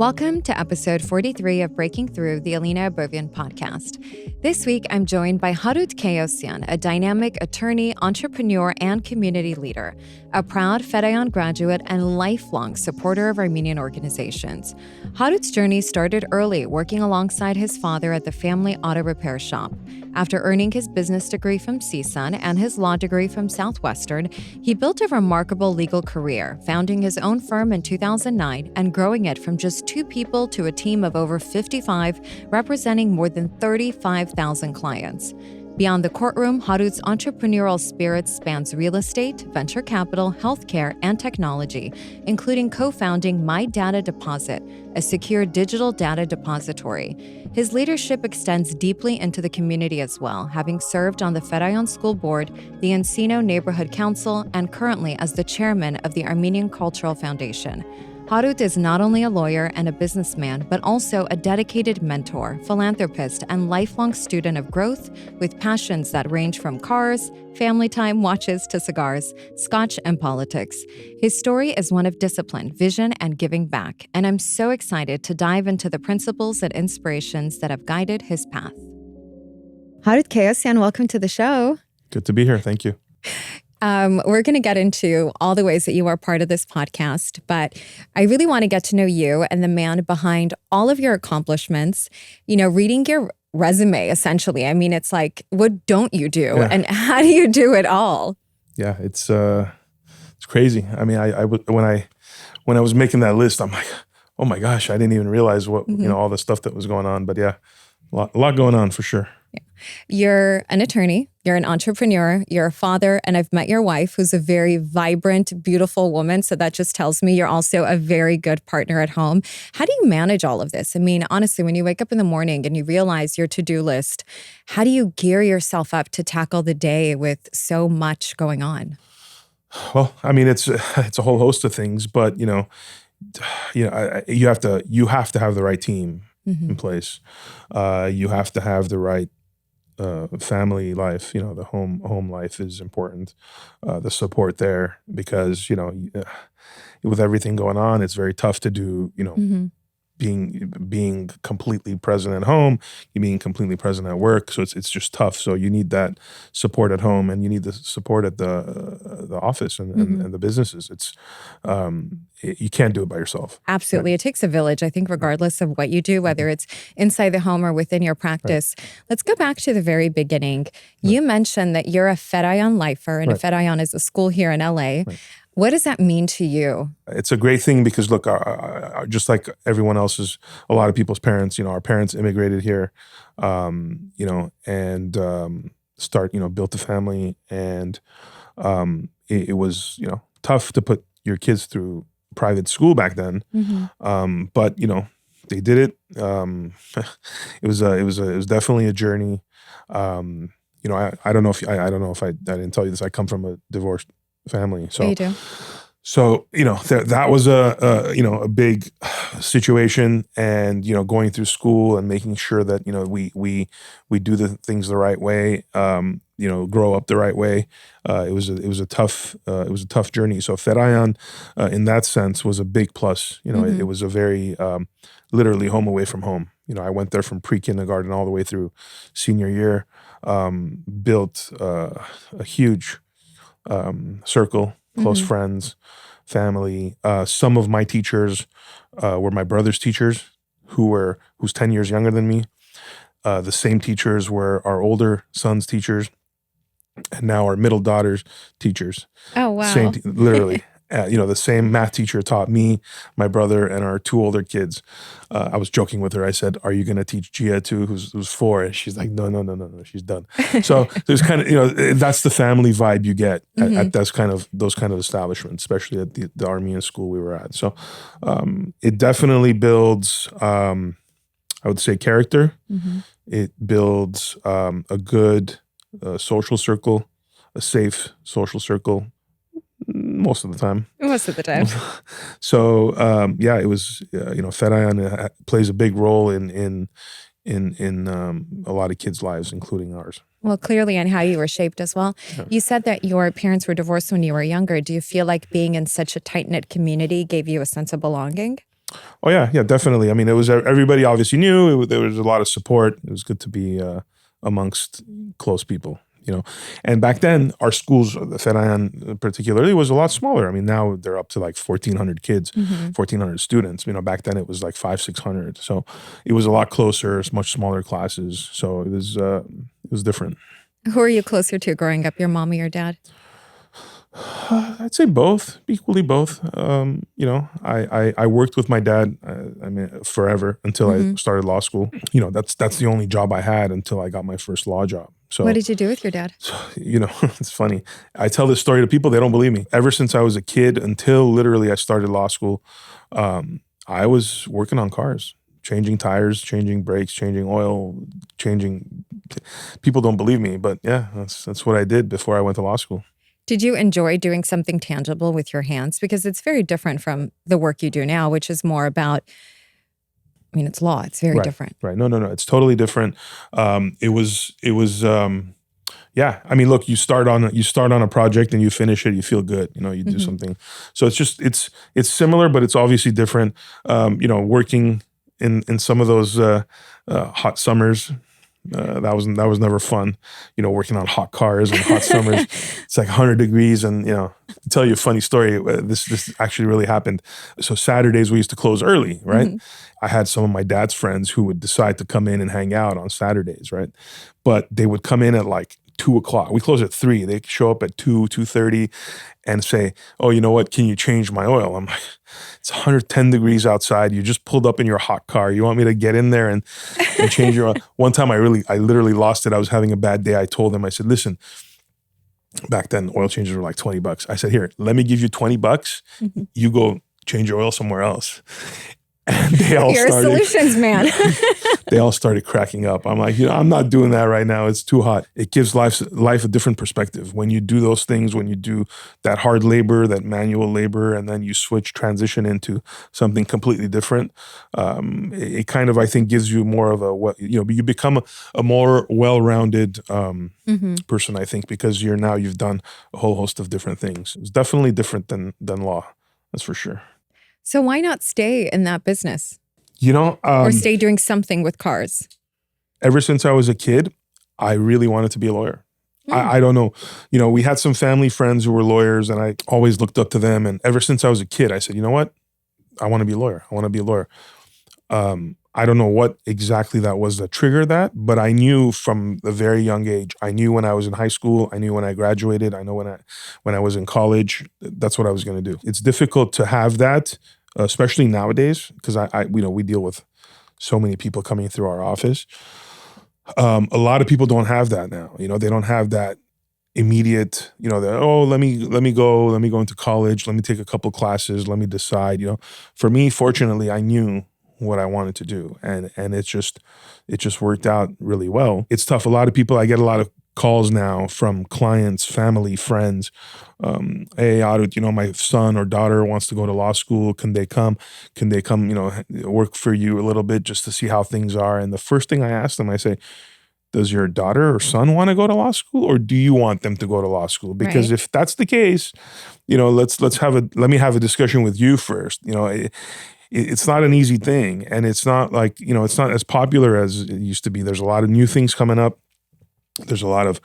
Welcome to episode 43 of Breaking Through, the Alina Abovian podcast. This week, I'm joined by Harout Keosian, a dynamic attorney, entrepreneur, and community leader, a proud Ferrahian graduate and lifelong supporter of Armenian organizations. Harout's journey started early, working alongside his father at the family auto repair shop. After earning his business degree from CSUN and his law degree from Southwestern, he built a remarkable legal career, founding his own firm in 2009 and growing it from just 2 people to a team of over 55, representing more than 35,000 clients. Beyond the courtroom, Harout's entrepreneurial spirit spans real estate, venture capital, healthcare, and technology, including co-founding MyDataDeposit, a secure digital data depository. His leadership extends deeply into the community as well, having served on the Ferrahian School Board, the Encino Neighborhood Council, and currently as the chairman of the Armenian Cultural Foundation. Harout is not only a lawyer and a businessman, but also a dedicated mentor, philanthropist, and lifelong student of growth with passions that range from cars, family time, watches, to cigars, scotch, and politics. His story is one of discipline, vision, and giving back, and I'm so excited to dive into the principles and inspirations that have guided his path. Harout Keosian, welcome to the show. Good to be here. Thank you. We're going to get into all the ways that you are part of this podcast, but I really want to get to know you and the man behind all of your accomplishments. You know, reading your resume, essentially, I mean, it's like, what don't you do? Yeah. And how do you do it all? Yeah, it's crazy. I mean, when I was making that list, I'm like, oh my gosh, I didn't even realize what, all the stuff that was going on. But yeah, a lot going on for sure. Yeah. You're an attorney, you're an entrepreneur, you're a father, and I've met your wife, who's a very vibrant, beautiful woman. So that just tells me you're also a very good partner at home. How do you manage all of this? I mean, honestly, when you wake up in the morning and you realize your to-do list, how do you gear yourself up to tackle the day with so much going on? Well, I mean, it's a whole host of things, but you have to have the right team in place. You have to have the right family life, the home life is important. The support there, because with everything going on, it's very tough to do. Being completely present at home, you being completely present at work. So it's just tough. So you need that support at home, and you need the support at the office and the businesses. It's you can't do it by yourself. Absolutely. Right. It takes a village, I think, regardless of what you do, whether it's inside the home or within your practice. Right. Let's go back to the very beginning. Right. You mentioned that you're a Ferrahian lifer, and a Ferrahian is a school here in LA. Right. What does that mean to you? It's a great thing because, look, just like everyone else's, a lot of people's parents, our parents immigrated here, and built a family. And it was, tough to put your kids through private school back then. But, they did it. It was definitely a journey. I don't know if I didn't tell you this. I come from a divorced family. So, you do. So, that was a big situation, and, going through school and making sure that, we do the things the right way, grow up the right way. It was a tough journey. So Ferrahian, in that sense, was a big plus. It was a very, literally home away from home. I went there from pre-kindergarten all the way through senior year, built a huge circle, close friends, family. Some of my teachers were my brother's teachers, who's 10 years younger than me. The same teachers were our older son's teachers, and now our middle daughter's teachers. Oh, wow. Literally. The same math teacher taught me, my brother, and our 2 older kids. I was joking with her. I said, "Are you going to teach Gia too, who's 4?" And she's like, "No, she's done." So there's kind of, that's the family vibe you get at those kind of establishments, especially at the Armenian school we were at. So it definitely builds, I would say, character. It builds a good social circle, a safe social circle. Most of the time. So, it was, Ferrahian plays a big role in a lot of kids' lives, including ours. Well, clearly, and how you were shaped as well. Yeah. You said that your parents were divorced when you were younger. Do you feel like being in such a tight-knit community gave you a sense of belonging? Oh yeah, definitely. I mean, it was everybody obviously knew. There was a lot of support. It was good to be amongst close people, And back then, our schools, the Ferrahian particularly, was a lot smaller. I mean, now they're up to like 1,400 kids, 1,400 students. Back then it was like 500-600. So it was a lot closer. It's much smaller classes. So it was different. Who are you closer to growing up, your mom or your dad? I'd say both, equally both. I worked with my dad, forever until I started law school. That's the only job I had until I got my first law job. So what did you do with your dad? It's funny. I tell this story to people, they don't believe me. Ever since I was a kid until literally I started law school, I was working on cars, changing tires, changing brakes, changing oil, people don't believe me, but yeah, that's what I did before I went to law school. Did you enjoy doing something tangible with your hands? Because it's very different from the work you do now, which is more about, it's law. It's very different. Right. No. It's totally different. It was, yeah. I mean, look, you start on a project and you finish it, you feel good, you do something. So it's similar, but it's obviously different. Working in some of those hot summers, that was never fun, working on hot cars and hot summers. It's like 100 degrees. And, to tell you a funny story, this actually really happened. So Saturdays we used to close early, right? I had some of my dad's friends who would decide to come in and hang out on Saturdays, right? But they would come in at like 2:00. We close at 3:00. They show up at 2:30 and say, "Oh, you know what? Can you change my oil?" I'm like, "It's 110 degrees outside. You just pulled up in your hot car. You want me to get in there and change your oil?" One time I literally lost it. I was having a bad day. I told them, I said, "Listen," back then oil changes were like $20. I said, "Here, let me give you $20. You go change your oil somewhere else." And they all You're a solutions man. They all started cracking up. I'm like, I'm not doing that right now. It's too hot. It gives life a different perspective. When you do those things, when you do that hard labor, that manual labor, and then you transition into something completely different, it kind of, I think, gives you more of you become a more well-rounded person, I think, because you've done a whole host of different things. It's definitely different than law. That's for sure. So why not stay in that business? Or stay doing something with cars? Ever since I was a kid, I really wanted to be a lawyer. I don't know. We had some family friends who were lawyers and I always looked up to them. And ever since I was a kid, I said, you know what? I want to be a lawyer. I want to be a lawyer. I don't know what exactly that was that triggered that, but I knew from a very young age. I knew when I was in high school. I knew when I graduated. I know when I was in college. That's what I was going to do. It's difficult to have that, especially nowadays, because we deal with so many people coming through our office. A lot of people don't have that now. They don't have that immediate, let me go into college. Let me take a couple classes. Let me decide. For me, fortunately, I knew what I wanted to do. And it just worked out really well. It's tough. A lot of people, I get a lot of calls now from clients, family, friends. Hey, Harout, my son or daughter wants to go to law school. Can they come? Work for you a little bit just to see how things are? And the first thing I ask them, I say, does your daughter or son want to go to law school, or do you want them to go to law school? Because if that's the case, let me have a discussion with you first. It's not an easy thing, and it's not like, it's not as popular as it used to be. There's a lot of new things coming up. There's a lot of,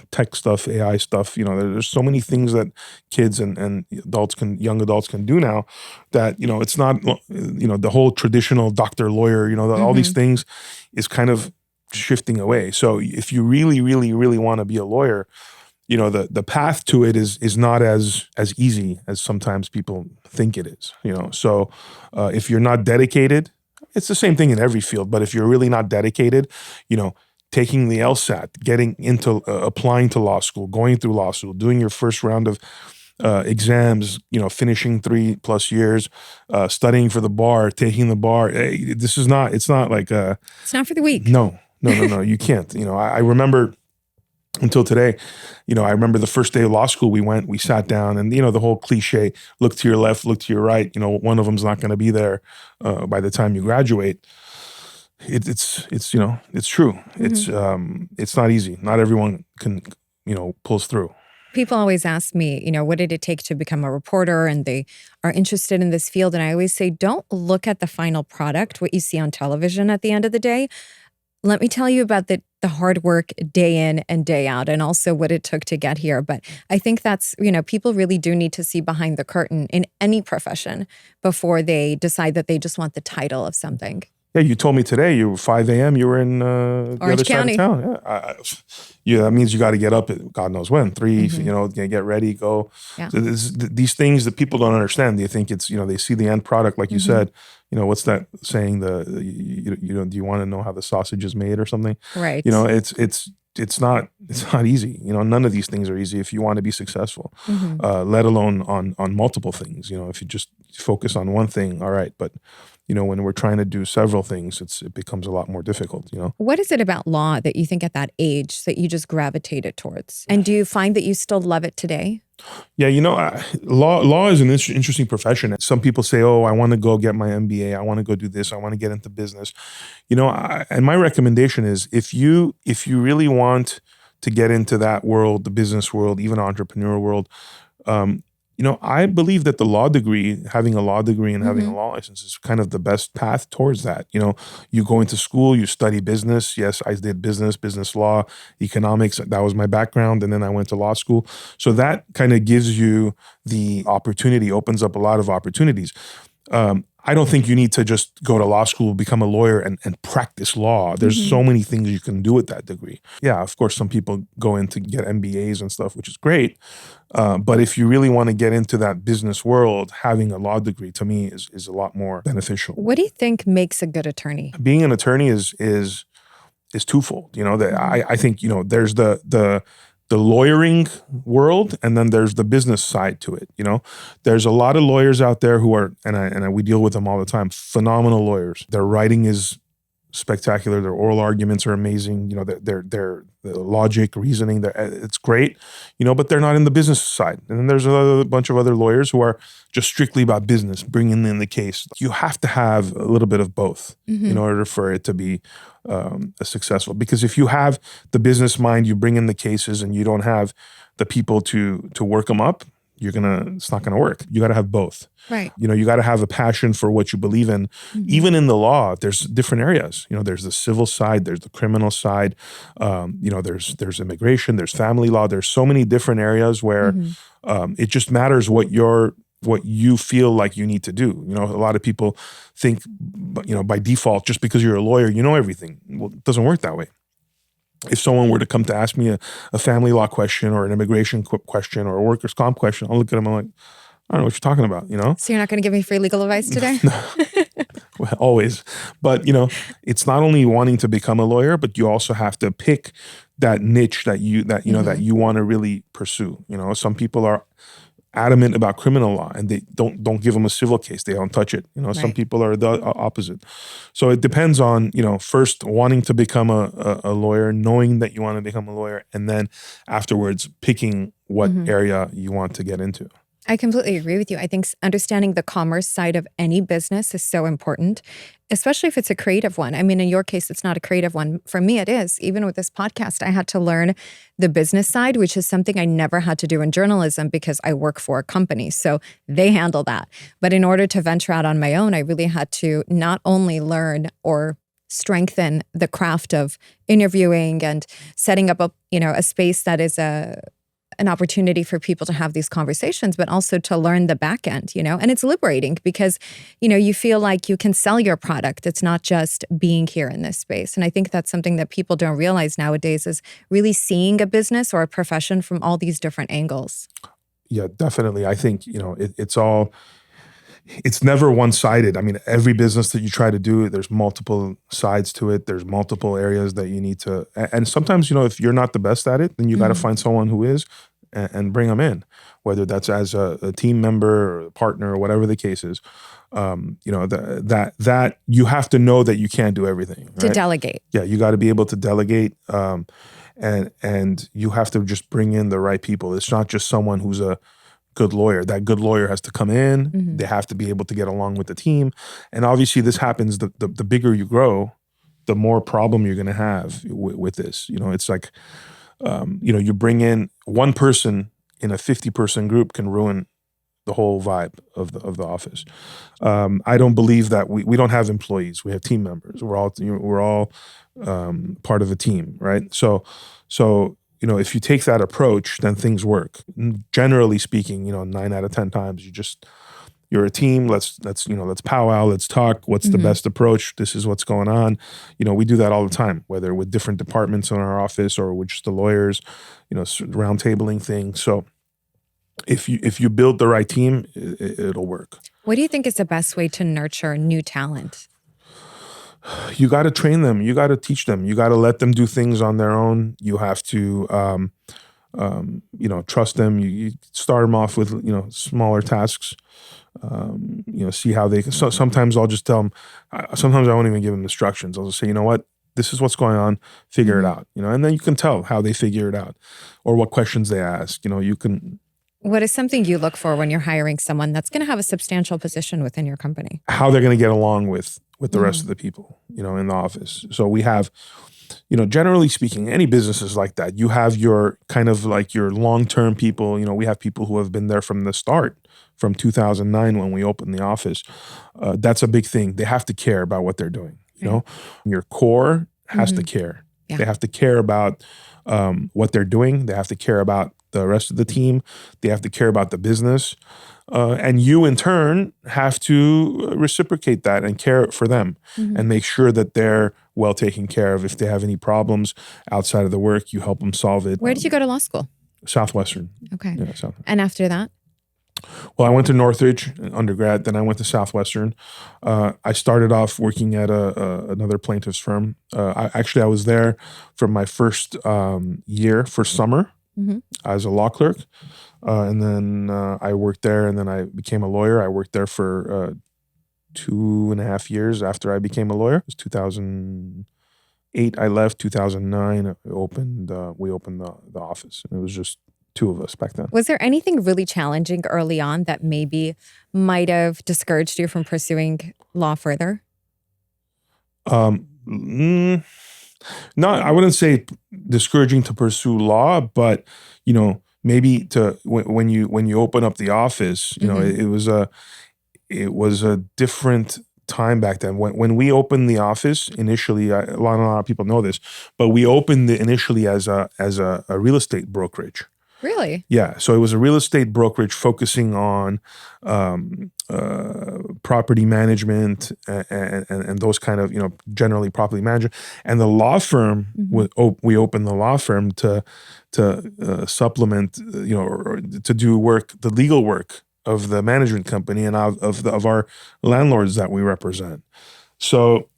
tech stuff, AI stuff. There's so many things that kids and young adults can do now that, it's not, the whole traditional doctor, lawyer, all these things is kind of shifting away. So if you really, really, really want to be a lawyer, the path to it is not as easy as sometimes people think it is, So if you're not dedicated, it's the same thing in every field, but if you're really not dedicated, taking the LSAT, getting into applying to law school, going through law school, doing your first round of exams, finishing 3+ years, studying for the bar, taking the bar. It's not like it's not for the weak. No, you can't. I remember until today, I remember the first day of law school, we sat down and, the whole cliche, look to your left, look to your right, one of them's not going to be there by the time you graduate. It's true. It's not easy. Not everyone can, pulls through. People always ask me, what did it take to become a reporter? And they are interested in this field. And I always say, don't look at the final product, what you see on television at the end of the day. Let me tell you about the hard work day in and day out, and also what it took to get here. But I think that's, people really do need to see behind the curtain in any profession before they decide that they just want the title of something. Yeah, you told me today you were 5 a.m. You were in the Orange other County. side of town. Yeah, that means you got to get up at God knows when, 3. Get ready, go. Yeah. So these things that people don't understand. They think it's they see the end product, like you said. What's that saying? Do you want to know how the sausage is made or something? Right. It's not easy. None of these things are easy if you want to be successful, let alone on multiple things. If you just focus on one thing, all right. But when we're trying to do several things, it becomes a lot more difficult. What is it about law that you think at that age that you just gravitated towards? And do you find that you still love it today? Yeah, law is an interesting profession. Some people say, "Oh, I want to go get my MBA. I want to go do this. I want to get into business." And my recommendation is if you really want to get into that world, the business world, even entrepreneurial world, I believe that having a law degree and having a law license is kind of the best path towards that. You go into school, you study business. Yes, I did business law, economics. That was my background. And then I went to law school. So that kind of gives you the opportunity, opens up a lot of opportunities. I don't think you need to just go to law school, become a lawyer and practice law. There's so many things you can do with that degree. Yeah, of course, some people go in to get MBAs and stuff, which is great. But if you really want to get into that business world, having a law degree to me is a lot more beneficial. What do you think makes a good attorney? Being an attorney is twofold. I think, there's the lawyering world, and then there's the business side to it. There's a lot of lawyers out there who are, and we deal with them all the time, phenomenal lawyers. Their writing is spectacular. Their oral arguments are amazing. Their logic, reasoning, it's great. But they're not in the business side. And then there's a bunch of other lawyers who are just strictly about business, bringing in the case. You have to have a little bit of both in order for it to be successful. Because if you have the business mind, you bring in the cases, and you don't have the people to work them up, it's not gonna work. You got to have both. Right. You got to have a passion for what you believe in. Even in the law, there's different areas. There's the civil side, there's the criminal side. There's immigration, there's family law. There's so many different areas where it just matters what you feel like you need to do. A lot of people think, by default, just because you're a lawyer, you know everything. Well, it doesn't work that way. If someone were to come to ask me a family law question or an immigration question or a workers' comp question, I'll look at them and I'm like, I don't know what you're talking about, So you're not going to give me free legal advice today? Well, always. But, it's not only wanting to become a lawyer, but you also have to pick that niche that you want to really pursue. Some people are adamant about criminal law and they don't give them a civil case. They don't touch it. Some people are the opposite. So it depends on, first wanting to become a lawyer, knowing that you want to become a lawyer, and then afterwards picking what area you want to get into. I completely agree with you. I think understanding the commerce side of any business is so important, especially if it's a creative one. I mean, in your case, it's not a creative one. For me, it is. Even with this podcast, I had to learn the business side, which is something I never had to do in journalism because I work for a company. So they handle that. But in order to venture out on my own, I really had to not only learn or strengthen the craft of interviewing and setting up a space that is an opportunity for people to have these conversations, but also to learn the back end, and it's liberating because, you feel like you can sell your product. It's not just being here in this space. And I think that's something that people don't realize nowadays is really seeing a business or a profession from all these different angles. Yeah, definitely. I think, it's never one-sided. I mean, every business that you try to do, there's multiple sides to it. There's multiple areas that you need to, and sometimes, if you're not the best at it, then you got to find someone who is and bring them in, whether that's as a team member or a partner or whatever the case is. That you have to know that you can't do everything. Right? To delegate. Yeah, you got to be able to delegate, and you have to just bring in the right people. It's not just someone who's a good lawyer. That good lawyer has to come in. They have to be able to get along with the team. And obviously this happens, the bigger you grow, the more problem you're going to have with this. It's like, you bring in one person in a 50-person group can ruin the whole vibe of the office. I don't believe that we don't have employees. We have team members. We're all part of a team, right? So if you take that approach, then things work. Generally speaking, 9 out of 10 times you're a team. Let's powwow. Let's talk. What's the best approach? This is what's going on. We do that all the time, whether with different departments in our office or with just the lawyers. Round tabling things. So if you build the right team, it'll work. What do you think is the best way to nurture new talent? You got to train them. You got to teach them. You got to let them do things on their own. You have to, trust them. You start them off with, smaller tasks. See how they. So sometimes I'll just tell them. Sometimes I won't even give them instructions. I'll just say, you know what, this is what's going on. Figure it out. And then you can tell how they figure it out, or what questions they ask. You can. What is something you look for when you're hiring someone that's going to have a substantial position within your company? How they're going to get along with the rest of the people, in the office. So we have, generally speaking, any business is like that. You have your kind of like your long-term people. We have people who have been there from the start, from 2009 when we opened the office. That's a big thing. They have to care about what they're doing. Your core has to care. Yeah. They have to care about what they're doing. They have to care about the rest of the team. They have to care about the business. And you, in turn, have to reciprocate that and care for them and make sure that they're well taken care of. If they have any problems outside of the work, you help them solve it. Where did you go to law school? Southwestern. Okay. Yeah, Southwestern. And after that? Well, I went to Northridge undergrad, then I went to Southwestern. I started off working at another plaintiff's firm. I was there for my first year for summer as a law clerk. And then I worked there, and then I became a lawyer. I worked there for 2.5 years after I became a lawyer. It was 2008 I left. 2009 we opened the office, and it was just two of us back then. Was there anything really challenging early on that maybe might have discouraged you from pursuing law further? No, I wouldn't say discouraging to pursue law, but maybe when you open up the office, it was a different time back then. When we opened the office initially, a lot of people know this, but we opened it initially as a real estate brokerage. Really? Yeah. So it was a real estate brokerage focusing on property management and those kind of, generally property management. And the law firm, we opened the law firm to supplement, or to do the legal work of the management company and of our landlords that we represent. So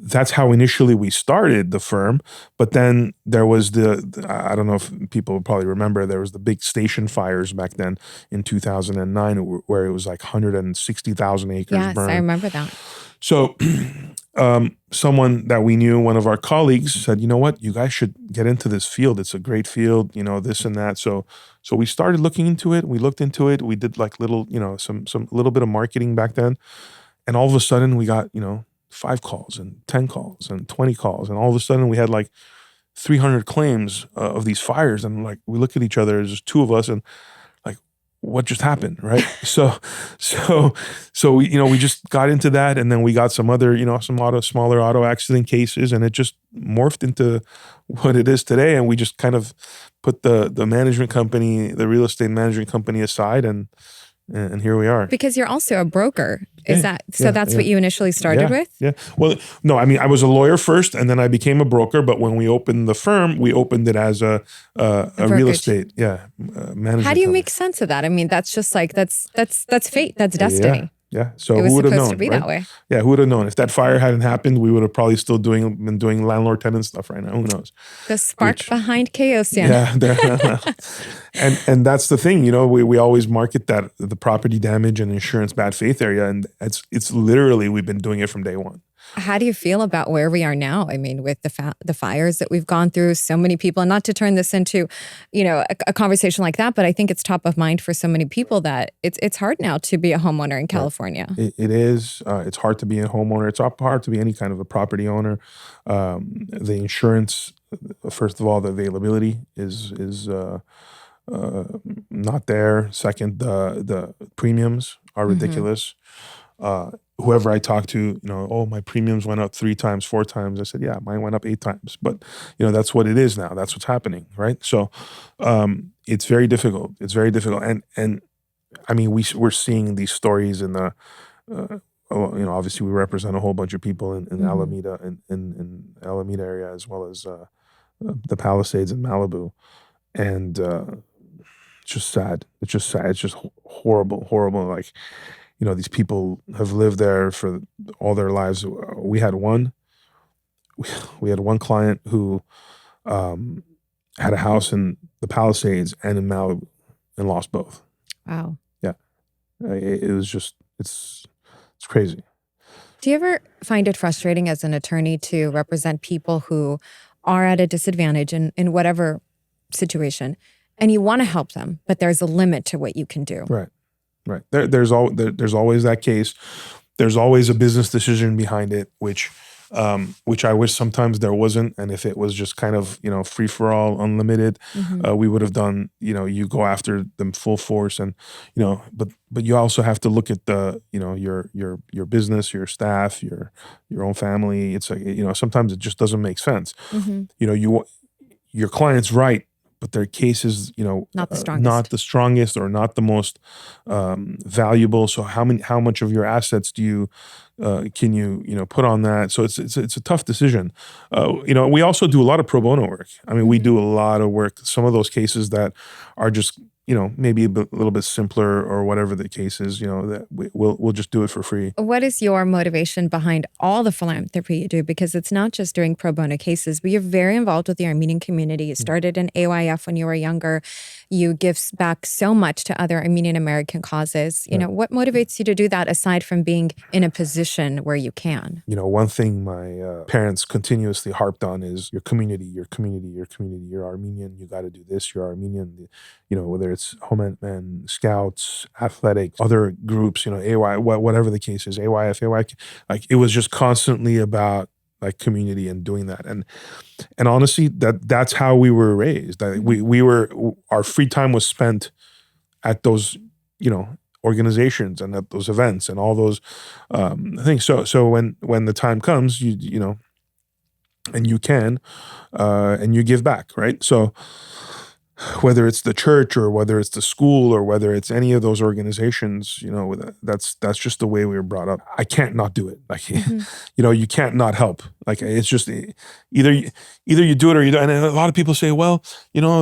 that's how initially we started the firm. But then there was I don't know if people probably remember, there was the big station fires back then in 2009 where it was like 160,000 acres burned. Yes, I remember that. So someone that we knew, one of our colleagues, said, you know what, you guys should get into this field. It's a great field, this and that. So we started looking into it. We looked into it. We did like little, some little bit of marketing back then. And all of a sudden we got, 5 calls and 10 calls and 20 calls. And all of a sudden we had like 300 claims of these fires. And like, we look at each other, there's just 2 of us, and like, what just happened? Right. So we just got into that. And then we got some other, smaller auto accident cases, and it just morphed into what it is today. And we just kind of put the management company, the real estate management company aside, and here we are. Because you're also a broker. That's what you initially started with? Yeah. Well, no, I mean, I was a lawyer first, and then I became a broker. But when we opened the firm, we opened it as a real estate, management. How do you make sense of that? I mean, that's just like, that's fate. That's destiny. Yeah. So it was who would have known? Supposed to be that way. Yeah. Who would have known? If that fire hadn't happened, we would have probably still been doing landlord tenant stuff right now. Who knows? The spark behind Keosian. Yeah. And that's the thing, we always market that the property damage and insurance bad faith area. And it's literally, we've been doing it from day one. How do you feel about where we are now? I mean, with the fires that we've gone through, so many people, and not to turn this into, a conversation like that, but I think it's top of mind for so many people that it's hard now to be a homeowner in California. It is. It's hard to be a homeowner. It's hard to be any kind of a property owner. The insurance, first of all, the availability is not there. Second, the premiums are ridiculous. Whoever I talk to, oh, my premiums went up 3 times, 4 times. I said, yeah, mine went up 8 times. But, that's what it is now. That's what's happening, right? So it's very difficult. It's very difficult. And I mean, we're seeing these stories in the, obviously we represent a whole bunch of people in Alameda, in Alameda area, as well as the Palisades in Malibu. And it's just sad. It's just sad. It's just horrible. Like, these people have lived there for all their lives. We had one client who had a house in the Palisades and in Malibu and lost both. Wow. Yeah. It was just, it's crazy. Do you ever find it frustrating as an attorney to represent people who are at a disadvantage in whatever situation, and you want to help them, but there's a limit to what you can do? Right. There's always that case. There's always a business decision behind it, which I wish sometimes there wasn't. And if it was just kind of, free for all, unlimited, we would have done, you go after them full force. And, but you also have to look at the, your business, your staff, your own family. It's like, sometimes it just doesn't make sense. Your client's right, but their case is, not the strongest or not the most valuable. So how much of your assets do you can you put on that? So it's a tough decision. We also do a lot of pro bono work. I mean, we do a lot of work. Some of those cases that are just maybe a little bit simpler or whatever the case is, that we'll just do it for free. What is your motivation behind all the philanthropy you do? Because it's not just doing pro bono cases, but you're very involved with the Armenian community. You started in AYF when you were younger. You give back so much to other Armenian American causes. What motivates you to do that aside from being in a position where you can? One thing my parents continuously harped on is your community. You're Armenian, you got to do this. You're Armenian, whether it's Homeland Scouts, athletics, other groups, AY, whatever the case is, AYF, like it was just constantly about like community and doing that. And honestly, that's how we were raised. Our free time was spent at those, organizations and at those events and all those things. So when the time comes, you and you can, and you give back, right? So whether it's the church or whether it's the school or whether it's any of those organizations, that's just the way we were brought up. I can't not do it. Like, you can't not help. Like, it's just either you do it or you don't. And a lot of people say, well,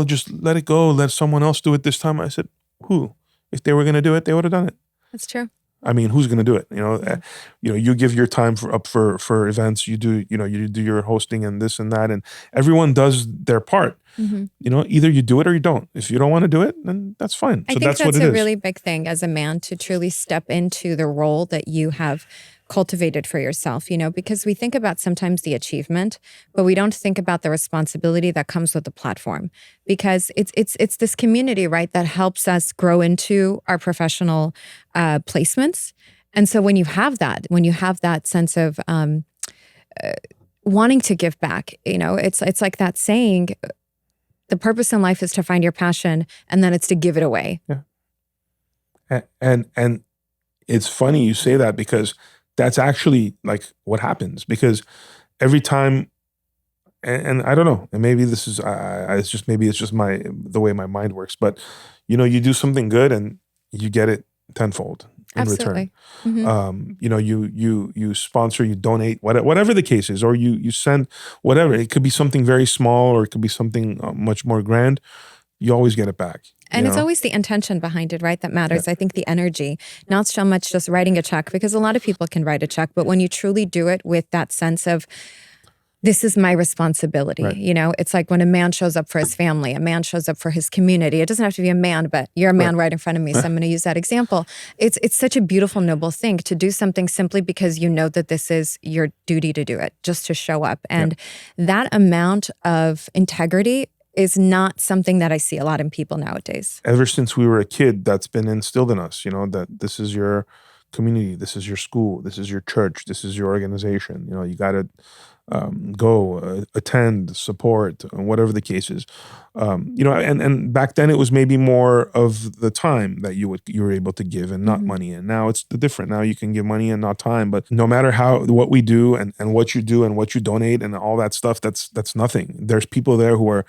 just let it go. Let someone else do it this time. I said, who? If they were going to do it, they would have done it. That's true. I mean, who's going to do it? You give your time for events. You do your hosting and this and that, and everyone does their part. Either you do it or you don't. If you don't want to do it, then that's fine. I think that's what it is. A really big thing as a man to truly step into the role that you have cultivated for yourself, because we think about sometimes the achievement, but we don't think about the responsibility that comes with the platform, because it's this community, right, that helps us grow into our professional placements. And so when you have that sense of wanting to give back, it's like that saying, the purpose in life is to find your passion, and then it's to give it away. Yeah. And it's funny you say that, because that's actually like what happens. Because every time, and I don't know, and maybe this is it's just the way my mind works, but you do something good and you get it tenfold in return. You sponsor, you donate, whatever the case is, or you send whatever. It could be something very small, or it could be something much more grand. You always get it back. And it's always the intention behind it, right, that matters. Yeah. I think the energy, not so much just writing a check, because a lot of people can write a check, but when you truly do it with that sense of, this is my responsibility. Right. It's like when a man shows up for his family, a man shows up for his community. It doesn't have to be a man, but you're a man right in front of me, so I'm going to use that example. It's such a beautiful, noble thing to do something simply because you know that this is your duty to do it, just to show up. And that amount of integrity is not something that I see a lot in people nowadays. Ever since we were a kid, that's been instilled in us, that this is your community. This is your school. This is your church. This is your organization. You got to go, attend, support, whatever the case is. And back then it was maybe more of the time that you were able to give and not money. And now it's different. Now you can give money and not time. But no matter what we do and what you do and what you donate and all that stuff, that's nothing. There's people there who are,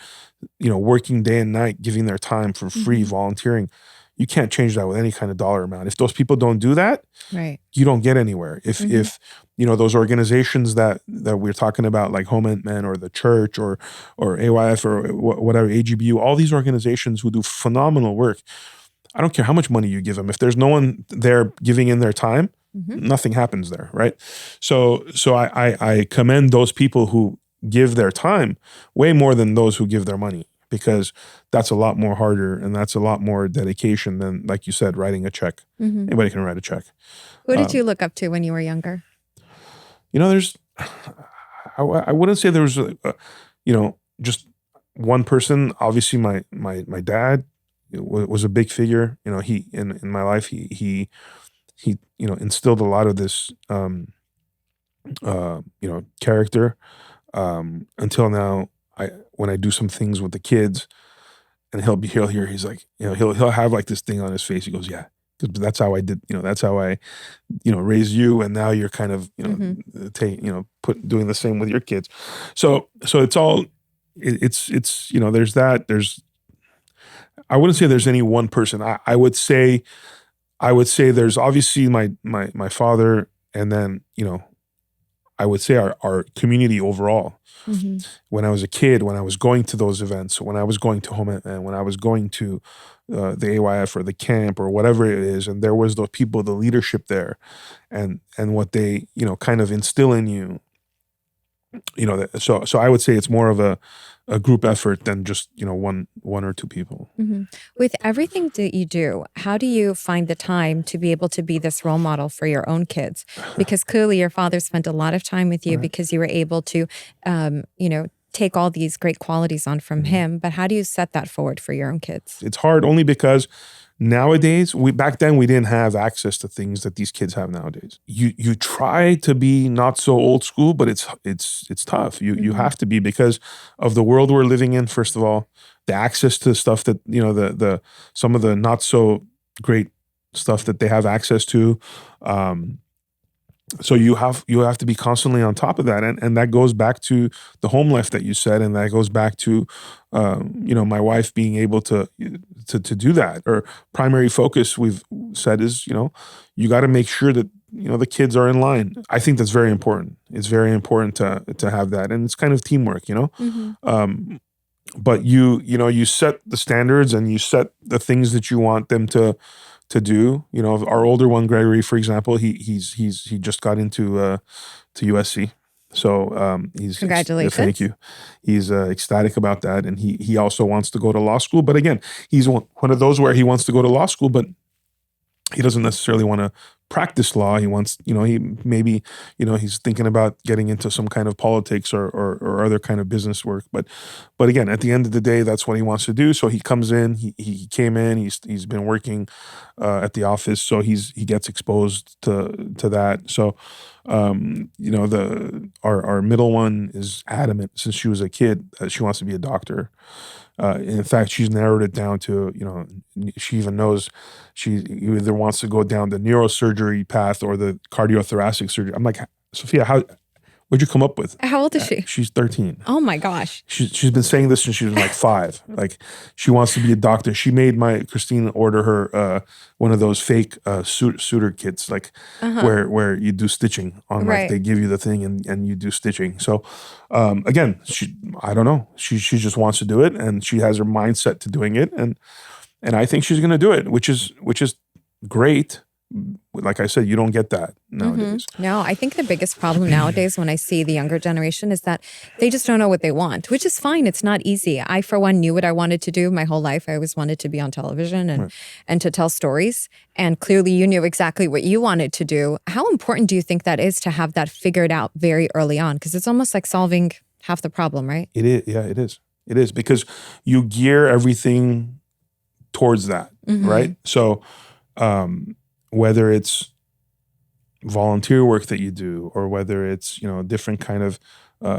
working day and night, giving their time for free, volunteering. You can't change that with any kind of dollar amount. If those people don't do that, right, you don't get anywhere. If those organizations that we're talking about, like Home and Men or the church or AYF or whatever, AGBU, all these organizations who do phenomenal work, I don't care how much money you give them. If there's no one there giving in their time, nothing happens there, right? So I commend those people who give their time way more than those who give their money, because that's a lot more harder and that's a lot more dedication than, like you said, writing a check. Anybody can write a check. Who did you look up to when you were younger? I wouldn't say there was, just one person. Obviously, my dad was a big figure. He in my life, he instilled a lot of this, character. Until now, when I do some things with the kids, and he'll hear, he's like, he'll have like this thing on his face. He goes, yeah, that's how I did, that's how I, raised you. And now you're kind of, doing the same with your kids. So it's all, it's, there's that, I wouldn't say there's any one person. I would say there's obviously my father, and then, I would say our community overall. When I was a kid, when I was going to those events, when I was going to home, and when I was going to the AYF or the camp or whatever it is, and there was those people, the leadership there, and what they kind of instill in you, so I would say it's more of a group effort than just one or two people. With everything that you do, how do you find the time to be able to be this role model for your own kids? Because clearly your father spent a lot of time with you, because you were able to take all these great qualities on from him. But how do you set that forward for your own kids? It's hard only because nowadays, back then we didn't have access to things that these kids have nowadays. You try to be not so old school, but it's tough. You have to be, because of the world we're living in. First of all, the access to stuff that the some of the not so great stuff that they have access to. So you have to be constantly on top of that, and that goes back to the home life that you said, and that goes back to my wife being able to do that. Or primary focus, we've said, is you got to make sure that the kids are in line. I think that's very important. It's very important to have that, and it's kind of teamwork, but you set the standards and you set the things that you want them to do. Our older one, Gregory, for example, he just got into to USC. So he's congratulations. Thank you. He's ecstatic about that, and he also wants to go to law school. But again, he's one of those where he wants to go to law school, but he doesn't necessarily want to practice law. He wants, he maybe, he's thinking about getting into some kind of politics or other kind of business work. But again, at the end of the day, that's what he wants to do. So he comes in, he came in, he's been working at the office. So he gets exposed to that. So, our middle one is adamant since she was a kid that she wants to be a doctor. In fact, she's narrowed it down to, she even knows she either wants to go down the neurosurgery path or the cardiothoracic surgery. I'm like, Sophia, what'd you come up with? How old is she? She's 13. Oh my gosh. She's been saying this since she was like 5. Like, she wants to be a doctor. She made Christine order her one of those fake suitor kits, like where you do stitching on, like they give you the thing and you do stitching. So again, I don't know. She just wants to do it, and she has her mindset to doing it, and I think she's going to do it, which is great. Like I said, you don't get that nowadays. No, I think the biggest problem nowadays when I see the younger generation is that they just don't know what they want, which is fine. It's not easy. I, for one, knew what I wanted to do my whole life. I always wanted to be on television and to tell stories. And clearly you knew exactly what you wanted to do. How important do you think that is to have that figured out very early on? Because it's almost like solving half the problem, right? It is. Yeah, it is. It is, because you gear everything towards that, right? So whether it's volunteer work that you do, or whether it's, different kind of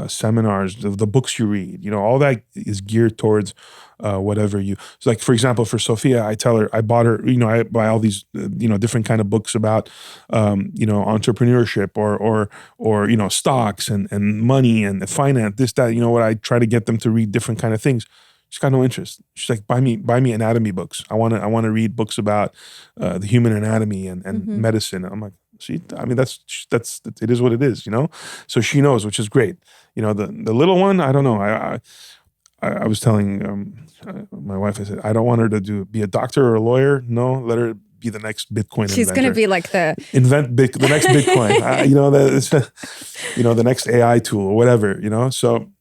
seminars, the books you read, all that is geared towards whatever you. So like, for example, for Sophia, I bought her, I buy all these, different kind of books about, entrepreneurship or stocks and money and finance, this, that, what I try to get them to read different kind of things. She's got no interest. She's like, buy me anatomy books. I want to read books about the human anatomy and medicine. I'm like, that's it is what it is, So she knows, which is great. The little one, I don't know. I was telling my wife, I said, I don't want her to be a doctor or a lawyer. No, let her be the next Bitcoin She's going to be like the next Bitcoin. The next AI tool or whatever. So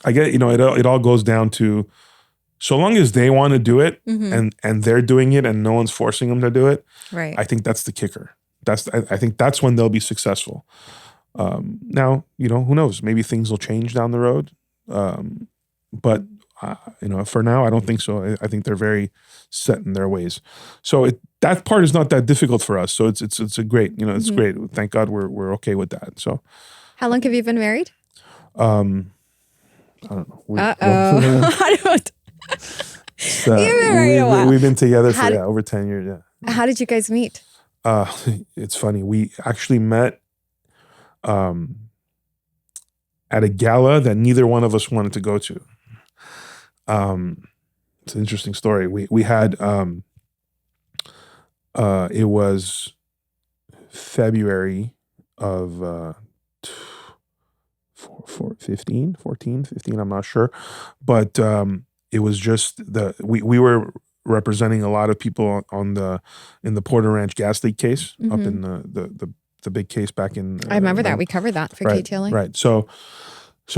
I get, it all goes down to, so long as they want to do it and they're doing it and no one's forcing them to do it. Right. I think that's the kicker. I think that's when they'll be successful. Now, who knows? Maybe things will change down the road. But for now, I don't think so. I think they're very set in their ways. So that part is not that difficult for us. So it's a great, it's great. Thank God we're okay with that. So, how long have you been married? I don't know. I don't. You've been married a while. We've been together for over 10 years. Yeah. How did you guys meet? It's funny. We actually met at a gala that neither one of us wanted to go to. It's an interesting story. We had it was February of 14, 15, I'm not sure. But it was just we were representing a lot of people in the Porter Ranch gas leak case up in the big case back in. I remember that. We covered that for KTLA. Right. So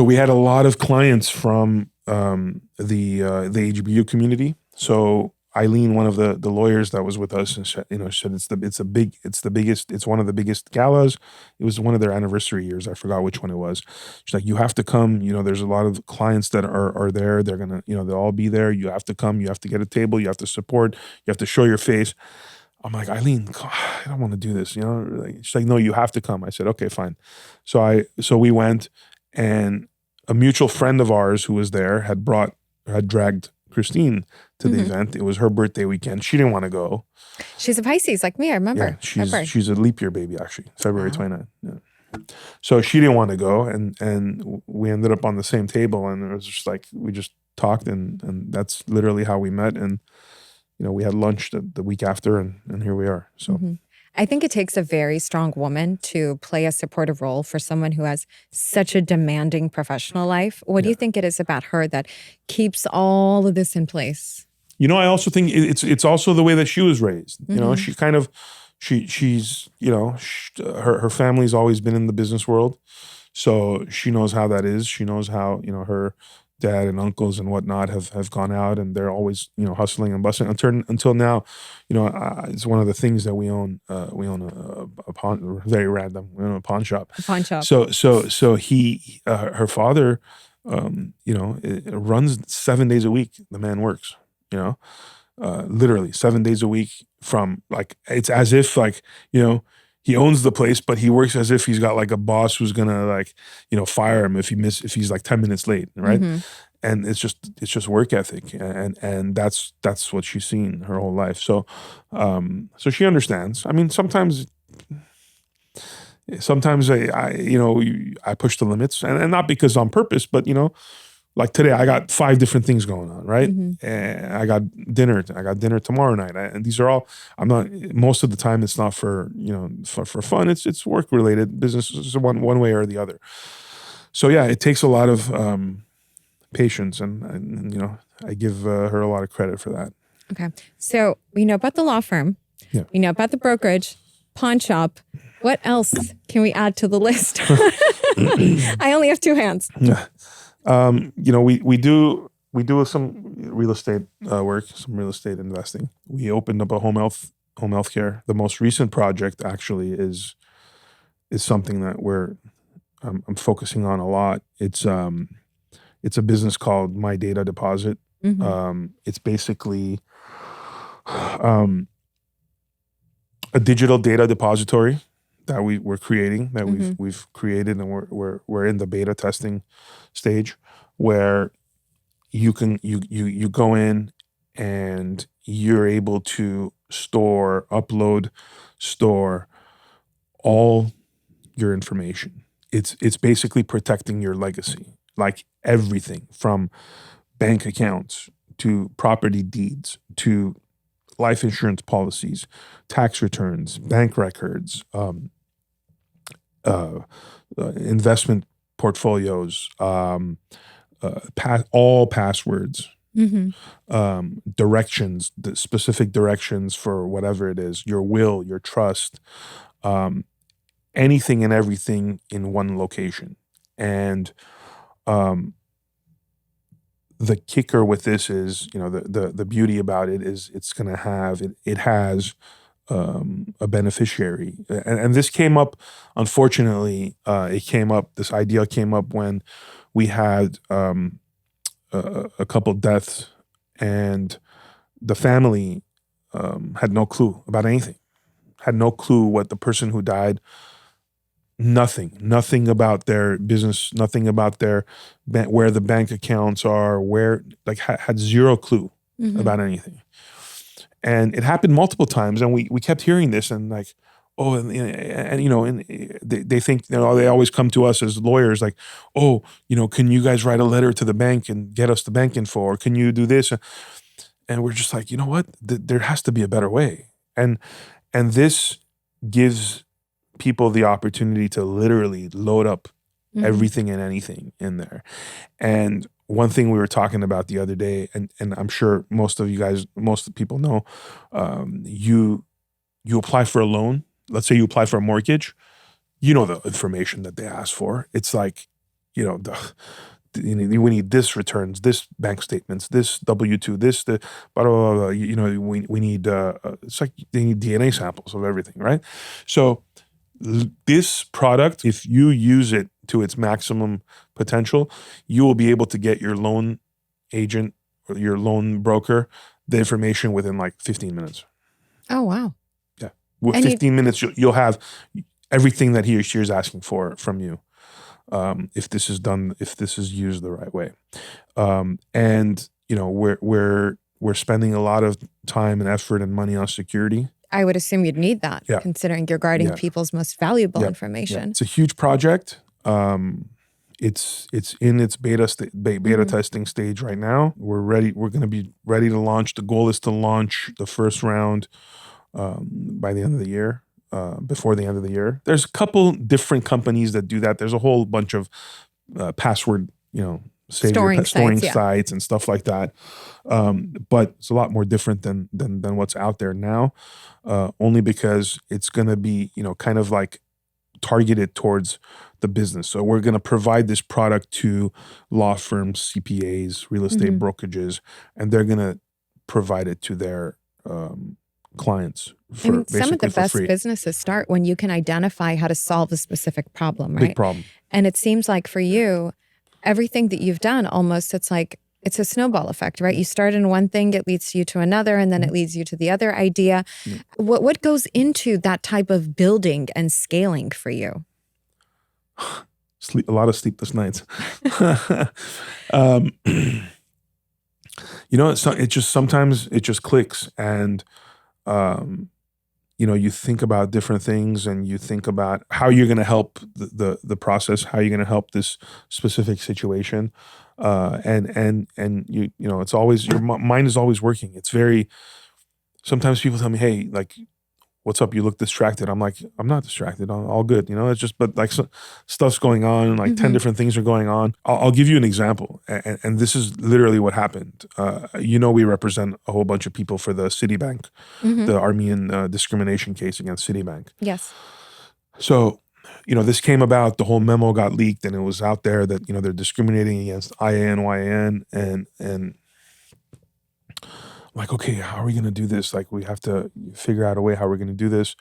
we had a lot of clients from the HBU community. So Eileen, one of the lawyers that was with us, and said it's one of the biggest galas. It was one of their anniversary years. I forgot which one it was. She's like, you have to come. There's a lot of clients that are there. They're gonna, they'll all be there. You have to come. You have to get a table. You have to support. You have to show your face. I'm like, Eileen, I don't want to do this. She's like, no, you have to come. I said, okay, fine. So we went, and a mutual friend of ours who was there had dragged Christine to the event. It was her birthday weekend. She didn't want to go. She's a Pisces like me, I remember. Yeah, she's a leap year baby, actually. February 29th. Yeah. So she didn't want to go, and we ended up on the same table, and it was just like we just talked, and that's literally how we met. And we had lunch the week after, and here we are. So I think it takes a very strong woman to play a supportive role for someone who has such a demanding professional life. What do you think it is about her that keeps all of this in place? I also think it's also the way that she was raised. She kind of, she's, her family's always been in the business world. So she knows how that is. She knows how, her dad and uncles and whatnot have gone out, and they're always hustling and bustling until now. It's one of the things that we own. We own a pawn. Very random. We own a pawn shop. So he her father, it runs 7 days a week. The man works. Literally 7 days a week. From like, it's as if like he owns the place, but he works as if he's got like a boss who's gonna fire him if he's like 10 minutes late, right? And it's just work ethic, and that's what she's seen her whole life. So she understands. I mean, sometimes I push the limits, and not because on purpose, but like today, I got 5 different things going on, right? And I got dinner tomorrow night. And these are all, most of the time it's not for, for fun. It's work related. Business is one way or the other. So yeah, it takes a lot of patience, and I give her a lot of credit for that. Okay. So we know about the law firm. Yeah. We know about the brokerage, pawn shop. What else can we add to the list? I only have 2 hands. Yeah. We do some real estate work, some real estate investing. We opened up a home health care. The most recent project actually is something that I'm focusing on a lot. It's a business called MyDataDeposit. It's basically a digital data depository that we're creating, that we've created, and we're in the beta testing stage, where you go in and you're able to upload, store all your information. It's basically protecting your legacy, like everything from bank accounts to property deeds to life insurance policies, tax returns, bank records, investment portfolios, all passwords, directions, the specific directions for whatever it is, your will, your trust, anything and everything in one location. And the kicker with this is, the beauty about it is it has a beneficiary. And this came up, unfortunately, this idea came up when we had a couple deaths, and the family had no clue about anything, had no clue what the person who died, nothing about their business, nothing about where the bank accounts are, had zero clue about anything. And it happened multiple times, and we kept hearing this, and like, oh, and they think, they always come to us as lawyers, like, oh, can you guys write a letter to the bank and get us the bank info, or can you do this? And we're just like, you know what? There has to be a better way. And this gives people the opportunity to literally load up everything and anything in there. And one thing we were talking about the other day, and I'm sure most of the people know, you apply for a loan. Let's say you apply for a mortgage. The information that they ask for. It's like, we need this returns, this bank statements, this W-2, this, the blah, blah, blah, blah. We need, it's like they need DNA samples of everything, right? So this product, if you use it to its maximum potential, you will be able to get your loan agent or your loan broker the information within like 15 minutes. Oh, wow. Yeah. With 15 minutes, you'll have everything that he or she is asking for from you. If this is used the right way. And we're spending a lot of time and effort and money on security. I would assume you'd need that, considering you're guarding people's most valuable information. Yeah. It's a huge project. It's in its beta testing stage right now. We're ready. We're going to be ready to launch. The goal is to launch the first round by the end of the year. Before the end of the year. There's a couple different companies that do that. There's a whole bunch of password, storing sites and stuff like that. But it's a lot more different than what's out there now, only because it's going to be, kind of like targeted towards the business. So we're going to provide this product to law firms, CPAs, real estate brokerages, and they're going to provide it to their clients for some of the best businesses start when you can identify how to solve a specific problem, right? Big problem. And it seems like for you, everything that you've done almost, it's a snowball effect, right? You start in one thing, it leads you to another, and then it leads you to the other idea. What goes into that type of building and scaling for you? A lot of sleepless nights. Sometimes it just clicks, and you think about different things, and you think about how you're going to help the process, how you're going to help this specific situation, and it's always, your mind is always working. It's very. Sometimes people tell me, "Hey, like, what's up? You look distracted." I'm like, I'm not distracted. I'm all good. It's just, but like stuff's going on, like 10 different things are going on. I'll give you an example. And this is literally what happened. We represent a whole bunch of people for the Citibank, the Armenian discrimination case against Citibank. Yes. So, this came about, the whole memo got leaked, and it was out there that, they're discriminating against IAN, YAN, and like, okay, how are we going to do this? Like, we have to figure out a way how we're going to do this.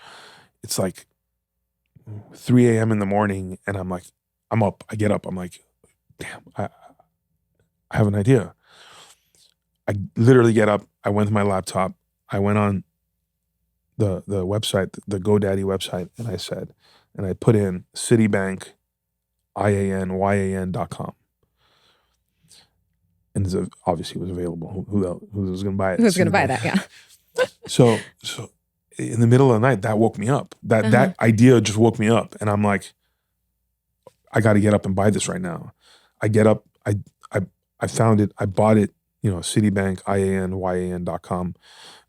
It's like 3 a.m. in the morning, and I'm like, I'm up. I get up. I'm like, damn, I have an idea. I literally get up. I went to my laptop. I went on the website, the GoDaddy website, and I put in Citibank, IANYAN.com. And obviously it was available. Who was going to buy it? Who's going to buy that? Yeah. So in the middle of the night, that woke me up. That idea just woke me up. And I'm like, I got to get up and buy this right now. I get up, I found it, I bought it, Citibank, IANYAN.com.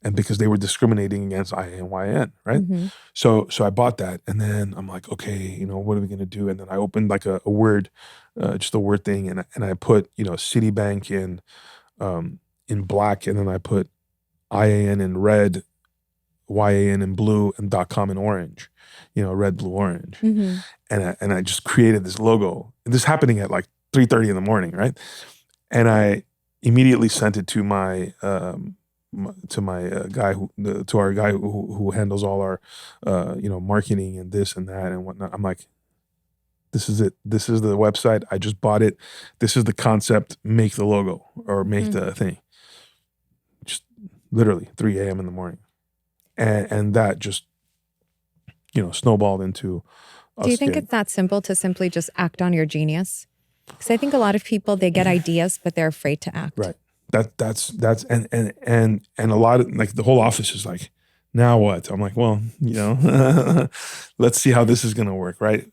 And because they were discriminating against IANYAN, right? Mm-hmm. So I bought that. And then I'm like, okay, what are we going to do? And then I opened like a word, just a word thing. And I put, Citibank in black. And then I put IAN in red, YAN in blue, and .com in orange, red, blue, orange. Mm-hmm. And I just created this logo. And this happening at like 3:30 in the morning, right? And I immediately sent it to my guy to our guy who handles all our marketing and this and that and whatnot. I'm like, this is it. This is the website. I just bought it. This is the concept. Make the logo or make the thing. Just literally 3 a.m. in the morning. And that just, snowballed into us. Do you think it's that simple to simply just act on your genius? Because I think a lot of people, they get ideas, but they're afraid to act. Right. That's and a lot of like the whole office is like, now what? I'm like, well, let's see how this is going to work. Right.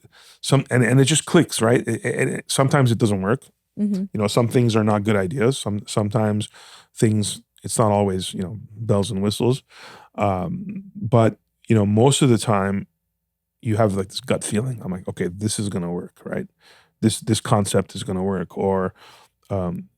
And it just clicks. Right. Sometimes it doesn't work. Mm-hmm. Some things are not good ideas. Sometimes things, it's not always, bells and whistles. But most of the time you have like this gut feeling. I'm like, okay, this is going to work. Right. This concept is going to work, or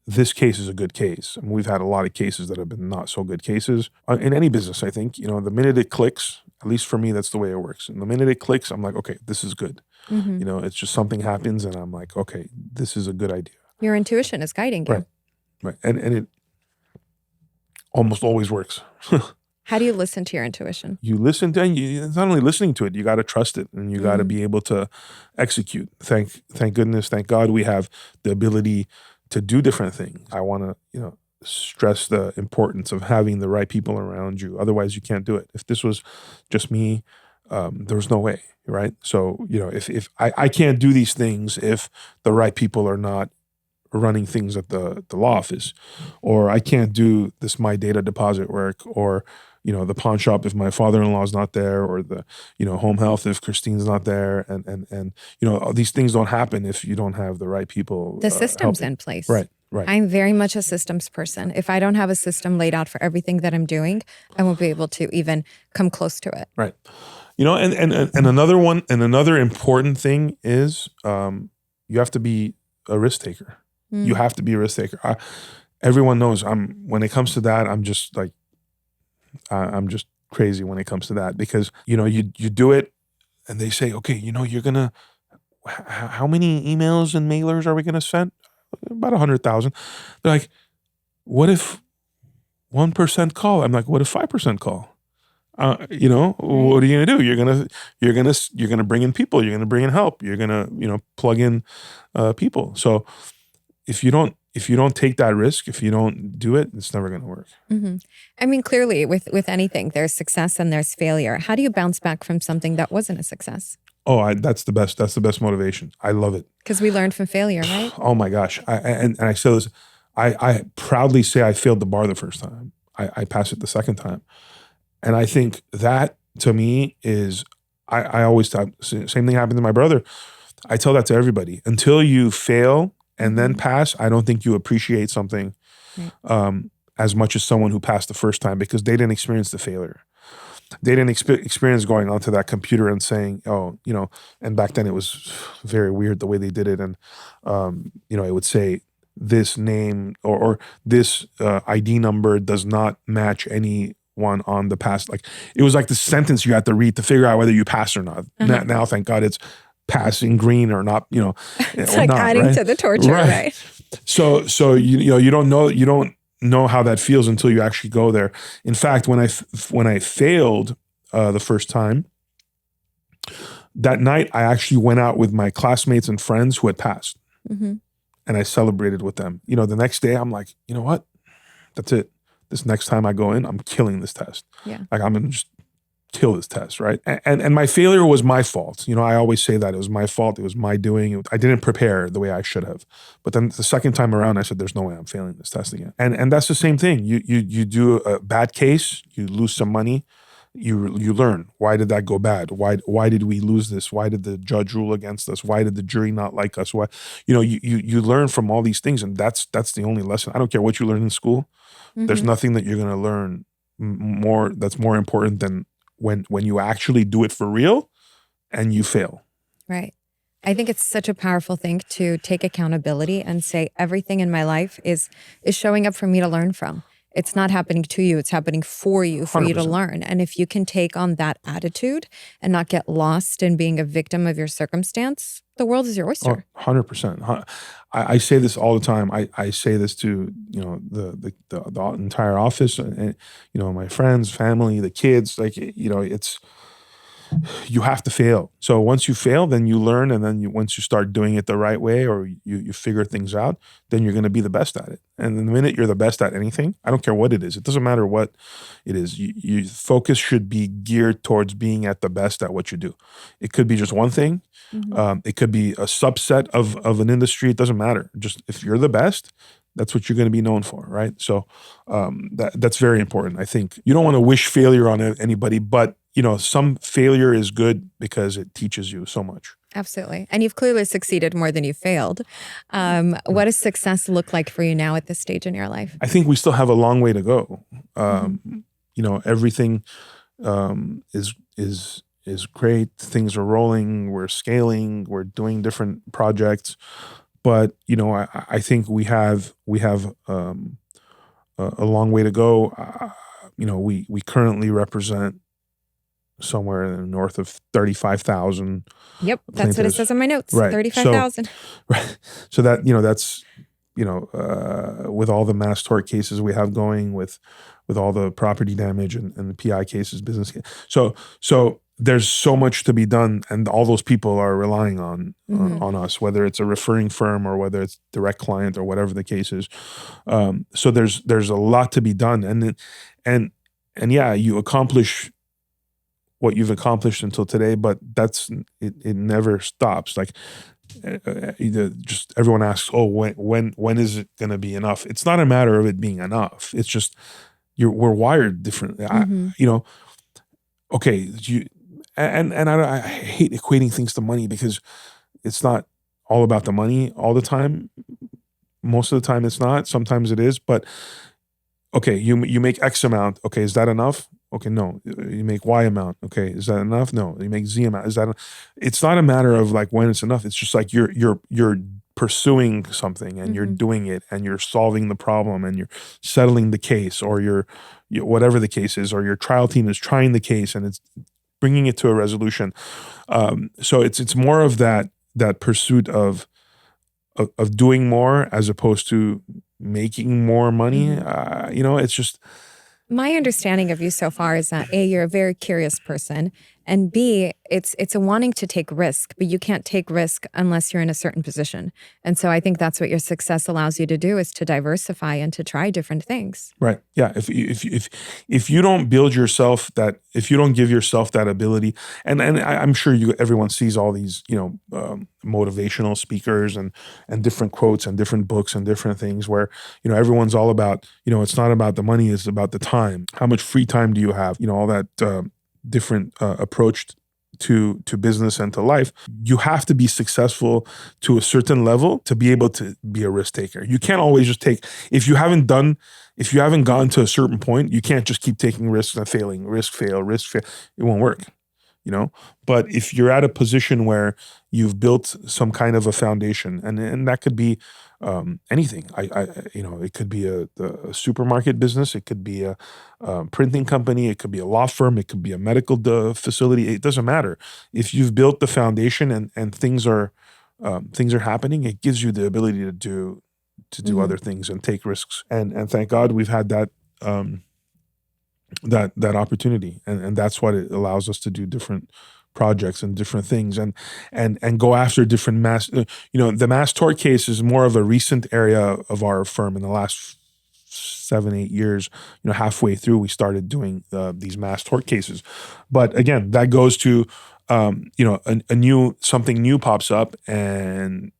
this case is a good case. And we've had a lot of cases that have been not so good cases in any business. I think, the minute it clicks, at least for me, that's the way it works. And the minute it clicks, I'm like, okay, this is good. Mm-hmm. It's just something happens and I'm like, okay, this is a good idea. Your intuition is guiding you. Right. And it almost always works. How do you listen to your intuition? You listen to, and it's not only listening to it, you got to trust it and you got to be able to execute. Thank goodness, thank God we have the ability to do different things. I want to, stress the importance of having the right people around you. Otherwise you can't do it. If this was just me, there's no way, right? So, if I can't do these things if the right people are not running things at the law office, or I can't do this MyDataDeposit work, or the pawn shop if my father-in-law is not there, or the home health if Christine's not there, and these things don't happen if you don't have the right people. The system's in place. Right. I'm very much a systems person. If I don't have a system laid out for everything that I'm doing, I won't be able to even come close to it. Right. And another important thing is you have to be a risk taker. You have to be a risk taker. Everyone knows when it comes to that, I'm just like, I'm just crazy when it comes to that, because, you do it and they say, okay, you're going to, how many emails and mailers are we going to send? About 100,000. They're like, what if 1% call? I'm like, what if 5% call? What are you going to do? You're going to bring in people. You're going to bring in help. You're going to, plug in people. So if you don't take that risk, if you don't do it, it's never going to work. Mm-hmm. I mean, clearly with anything, there's success and there's failure. How do you bounce back from something that wasn't a success? Oh, that's the best. That's the best motivation. I love it. Because we learned from failure, right? Oh my gosh. And I say this, I proudly say I failed the bar the first time. I passed it the second time. And I think that to me is, I always tell, same thing happened to my brother. I tell that to everybody. Until you fail and then pass, I don't think you appreciate something as much as someone who passed the first time, because they didn't experience the failure. They didn't experience going onto that computer and saying, and back then it was very weird the way they did it. And, it would say this name or this ID number does not match anyone on the pass. Like, it was like the sentence you had to read to figure out whether you pass or not. Now, thank God, it's passing green or not, it's like not, adding to the torture, right? So you don't know how that feels until you actually go there. In fact, when I failed the first time, that night I actually went out with my classmates and friends who had passed, and I celebrated with them. The next day I'm like, you know what? That's it. This next time I go in, I'm killing this test. Yeah. Like, I'm gonna just kill this test, right? And my failure was my fault. I always say that it was my fault. It was my doing. I didn't prepare the way I should have. But then the second time around, I said, "There's no way I'm failing this test again." And that's the same thing. You do a bad case, you lose some money, you learn. Why did that go bad? Why did we lose this? Why did the judge rule against us? Why did the jury not like us? Why? You learn from all these things, and that's the only lesson. I don't care what you learn in school. There's nothing that you're going to learn more that's more important than when you actually do it for real and you fail. Right. I think it's such a powerful thing to take accountability and say everything in my life is showing up for me to learn from. It's not happening to you. It's happening for you 100%. to learn. And if you can take on that attitude and not get lost in being a victim of your circumstance, the world is your oyster. 100%. I say this all the time. I say this to the entire office and my friends, family, the kids. It's you have to fail. So once you fail, then you learn, and then once you start doing it the right way, or you figure things out, then you're going to be the best at it. And the minute you're the best at anything, I don't care what it is. It doesn't matter what it is. Your focus should be geared towards being at the best at what you do. It could be just one thing. It could be a subset of an industry. It doesn't matter. Just if you're the best, that's what you're going to be known for, right? So that's very important. I think you don't want to wish failure on anybody, but some failure is good because it teaches you so much. Absolutely. And you've clearly succeeded more than you failed. What does success look like for you now at this stage in your life? I think we still have a long way to go. Everything is great. Things are rolling. We're scaling. We're doing different projects. But I think we have a long way to go. We currently represent somewhere north of 35,000. Yep, that's what it says in my notes. Right. 35,000. Right. So that that's with all the mass tort cases we have going, with all the property damage and the PI cases, business cases. So there's so much to be done, and all those people are relying on us, whether it's a referring firm or whether it's direct client or whatever the case is. So there's a lot to be done, and yeah, you accomplish what you've accomplished until today, but it never stops. Like just everyone asks, oh, when is it going to be enough? It's not a matter of it being enough. It's just we're wired differently. Okay, I hate equating things to money, because it's not all about the money all the time. Most of the time it's not. Sometimes it is. But okay, you make X amount. Okay, is that enough? Okay, no. You make Y amount. Okay, is that enough? No. You make Z amount. Is that? It's not a matter of like when it's enough. It's just like you're pursuing something, and you're doing it, and you're solving the problem, and you're settling the case, or you're whatever the case is, or your trial team is trying the case and it's bringing it to a resolution. So it's more of that pursuit of doing more as opposed to making more money. It's just. My understanding of you so far is that A, you're a very curious person, and B, it's a wanting to take risk, but you can't take risk unless you're in a certain position. And so I think that's what your success allows you to do, is to diversify and to try different things. Right. Yeah. If you don't build yourself if you don't give yourself that ability, and I'm sure everyone sees all these, motivational speakers and different quotes and different books and different things where, everyone's all about, it's not about the money, it's about the time. How much free time do you have? All that different approach to business and to life. You have to be successful to a certain level to be able to be a risk taker. You can't always just take, if you haven't gone to a certain point, you can't just keep taking risks and failing, risk fail. It won't work, But if you're at a position where you've built some kind of a foundation, and that could be anything. It could be a supermarket business. It could be a printing company. It could be a law firm. It could be a medical facility. It doesn't matter. If you've built the foundation and things are happening, it gives you the ability to do other things and take risks. And thank God we've had that that opportunity, and that's what it allows us to do different projects and different things and go after different mass. The mass tort case is more of a recent area of our firm in the last 7, 8 years, halfway through, we started doing these mass tort cases. But again, that goes to, something new pops up, and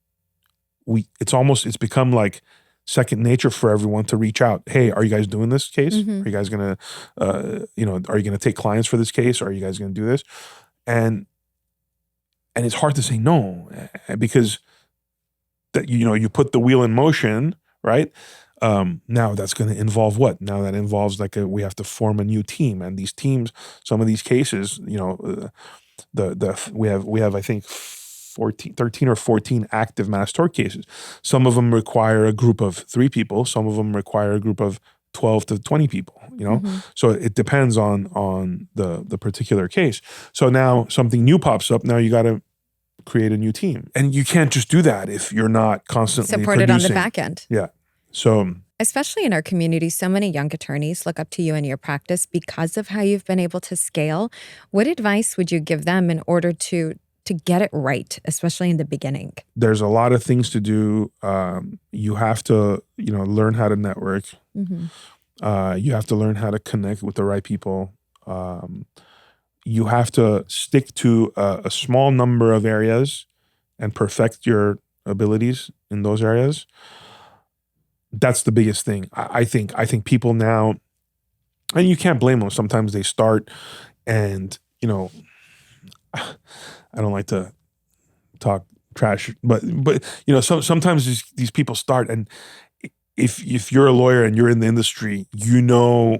it's become like second nature for everyone to reach out. Hey, are you guys doing this case? Mm-hmm. Are you guys gonna, are you gonna take clients for this case? Are you guys gonna do this? And it's hard to say no, because that you put the wheel in motion, right? Now that's going to involve what? Now that involves we have to form a new team, and these teams, some of these cases, we have I think 13 or 14 active mass tort cases. Some of them require a group of 3 people. Some of them require a group of 12 to 20 people. Mm-hmm. So it depends on the particular case. So now something new pops up. Now you got to create a new team, and you can't just do that if you're not constantly supported producing. on the back end. Yeah. So especially in our community, so many young attorneys look up to you and your practice because of how you've been able to scale. What advice would you give them in order to get it right, especially in the beginning? There's a lot of things to do. You have to, learn how to network. Mm-hmm. You have to learn how to connect with the right people. You have to stick to a small number of areas and perfect your abilities in those areas. That's the biggest thing. I think people now, and you can't blame them. Sometimes they start, and I don't like to talk trash, but sometimes these people start, and if you're a lawyer and you're in the industry, who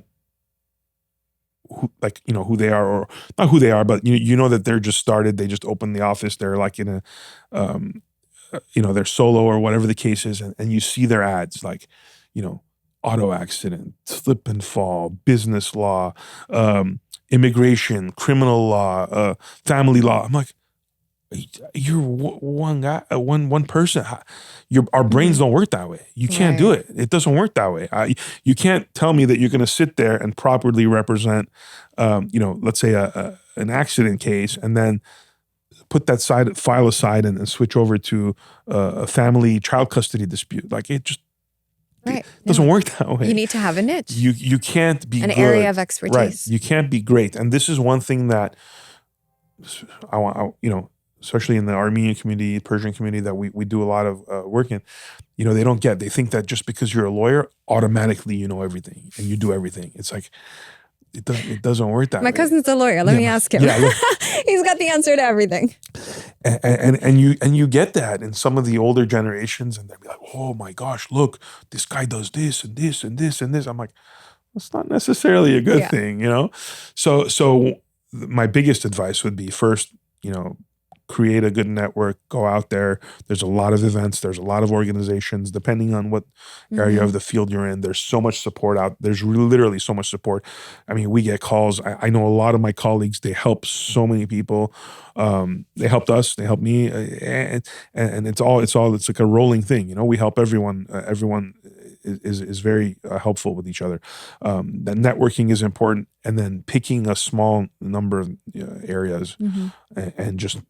they are, or not who they are, but you know that they're just started. They just opened the office. They're like in a they're solo or whatever the case is, and you see their ads like, auto accident, slip and fall, business law, immigration, criminal law, family law. I'm like, you're one guy, one person. Our brains don't work that way. You can't do it. It doesn't work that way. You can't tell me that you're going to sit there and properly represent, let's say an accident case, and then put that file aside and switch over to a family child custody dispute. Like, it just doesn't work that way. You need to have a niche. You can't be an good. Area of expertise. Right. You can't be great. And this is one thing that I want, especially in the Armenian community, Persian community that we do a lot of work in, they don't get. They think that just because you're a lawyer, automatically you know everything and you do everything. It's like, it doesn't work that way. My cousin's a lawyer. Let me ask him. Yeah, he's got the answer to everything. And you get that in some of the older generations, and they'll be like, oh my gosh, look, this guy does this and this and this and this. I'm like, that's not necessarily a good thing, So my biggest advice would be, first, create a good network, go out there. There's a lot of events. There's a lot of organizations, depending on what area of the field you're in. There's so much support out. There's literally so much support. I mean, we get calls. I know a lot of my colleagues, they help so many people. They helped us, they helped me. And it's like a rolling thing. We help everyone. Everyone is very helpful with each other. That networking is important. And then picking a small number of areas and just,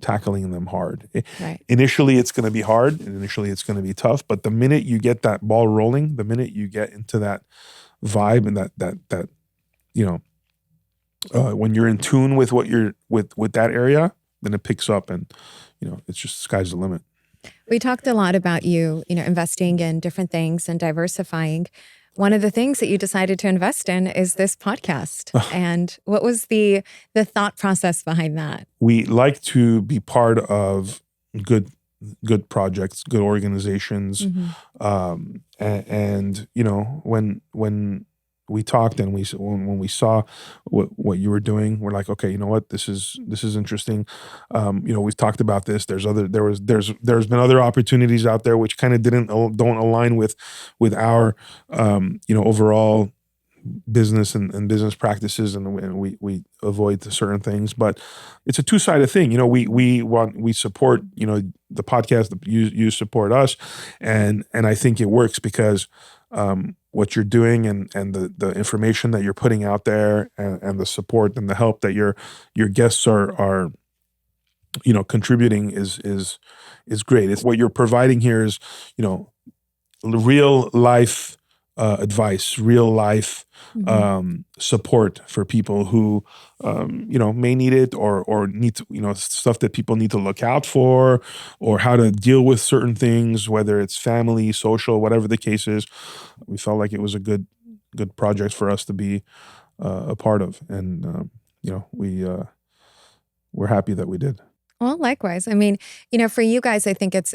tackling them hard. Right. Initially, it's going to be hard. And initially, it's going to be tough. But the minute you get that ball rolling, the minute you get into that vibe and that when you're in tune with what you're with that area, then it picks up, and it's just sky's the limit. We talked a lot about you, investing in different things and diversifying. One of the things that you decided to invest in is this podcast. And what was the thought process behind that? We like to be part of good projects, good organizations. And when we talked and when we saw what you were doing, we're like, okay, you know what, this is interesting. We've talked about this. There's been other opportunities out there which kind of don't align with our overall business and business practices, and we avoid certain things. But it's a two-sided thing. We support the podcast. You support us, and I think it works because what you're doing and the information that you're putting out there and the support and the help that your guests are contributing is great. It's what you're providing here is real life advice, real life support for people who may need it, or need to, stuff that people need to look out for, or how to deal with certain things, whether it's family, social, whatever the case is. We felt like it was a good project for us to be a part of, and we're happy that we did. Well, likewise. I mean, for you guys, I think it's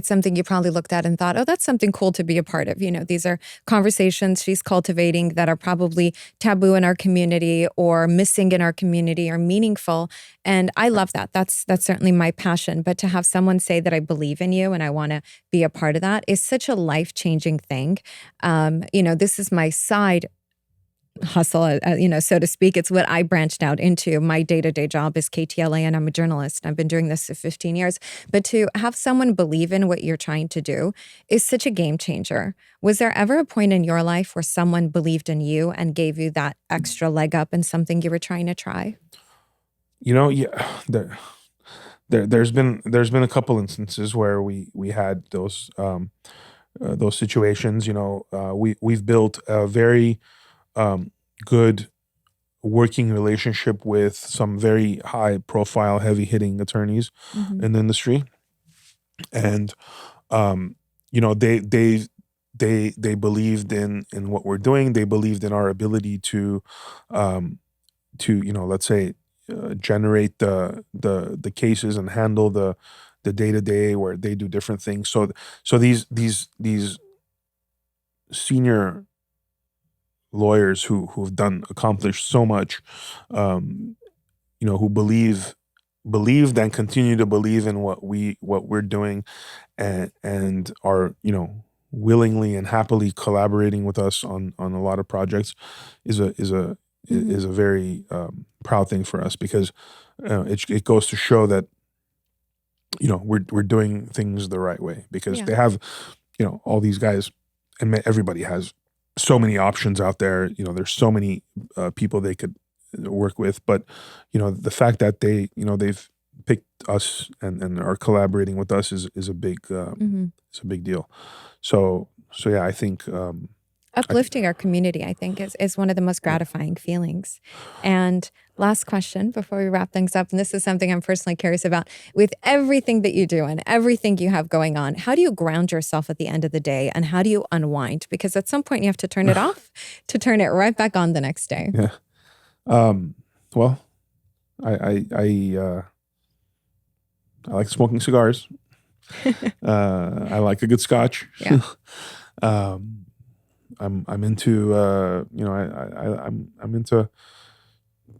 something you probably looked at and thought, oh, that's something cool to be a part of. These are conversations she's cultivating that are probably taboo in our community, or missing in our community, or meaningful. And I love that. That's certainly my passion. But to have someone say that I believe in you and I want to be a part of that is such a life-changing thing. This is my side hustle, so to speak. It's what I branched out into. My day-to-day job is KTLA, and I'm a journalist. I've been doing this for 15 years. But to have someone believe in what you're trying to do is such a game changer. Was there ever a point in your life where someone believed in you and gave you that extra leg up in something you were trying to try? Yeah, there's been a couple instances where we had those situations. We've built a very good working relationship with some very high profile, heavy hitting attorneys in the industry. And, they believed in what we're doing. They believed in our ability to let's say, generate the cases and handle the day-to-day, where they do different things. So these senior lawyers who've accomplished so much, who believed and continue to believe in what we're doing, and are willingly and happily collaborating with us on a lot of projects, is a very proud thing for us, because it goes to show that we're doing things the right way, because they have all these guys, and everybody has so many options out there. There's so many people they could work with, but the fact that they've picked us and are collaborating with us is a big it's a big deal. So yeah, I think uplifting our community, I think, is one of the most gratifying feelings. And last question before we wrap things up, and this is something I'm personally curious about. With everything that you do and everything you have going on, how do you ground yourself at the end of the day, and how do you unwind? Because at some point you have to turn it off to turn it right back on the next day. Yeah. Well, I like smoking cigars. I like a good scotch. Yeah. I'm into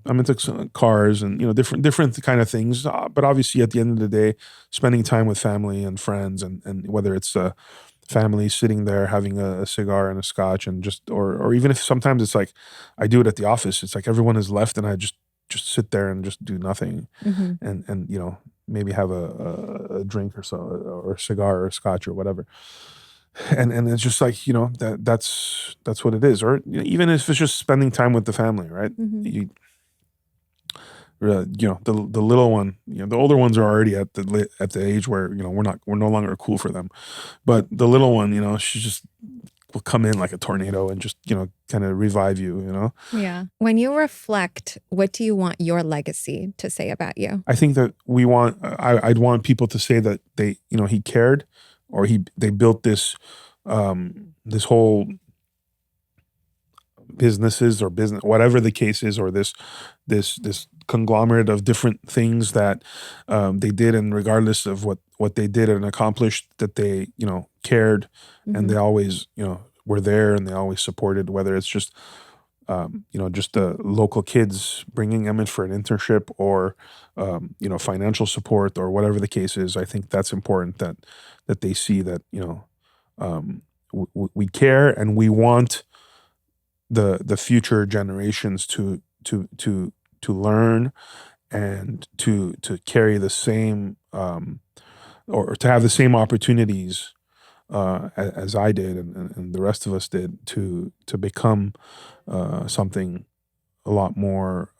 I'm into cars and different kind of things. But obviously, at the end of the day, spending time with family and friends, and whether it's family sitting there having a cigar and a scotch, and just or even if sometimes it's like I do it at the office. It's like everyone has left, and I just sit there and just do nothing, and maybe have a drink or so, or a cigar or a scotch or whatever. And it's just like, that's what it is. Or even if it's just spending time with the family, right? The little one, the older ones are already at the age where we're no longer cool for them, but the little one, she just will come in like a tornado and just kind of revive you. Yeah. When you reflect, what do you want your legacy to say about you? I think that I'd want people to say that they he cared, or they built this this whole businesses or business, whatever the case is, or this conglomerate of different things that they did, and regardless of what they did and accomplished, that they cared, and they always were there, and they always supported, whether it's just just the local kids, bringing them in for an internship, or financial support, or whatever the case is. I think that's important, that they see that we care, and we want the future generations to learn, and to carry the same or to have the same opportunities as I did, and the rest of us did, to become something a lot more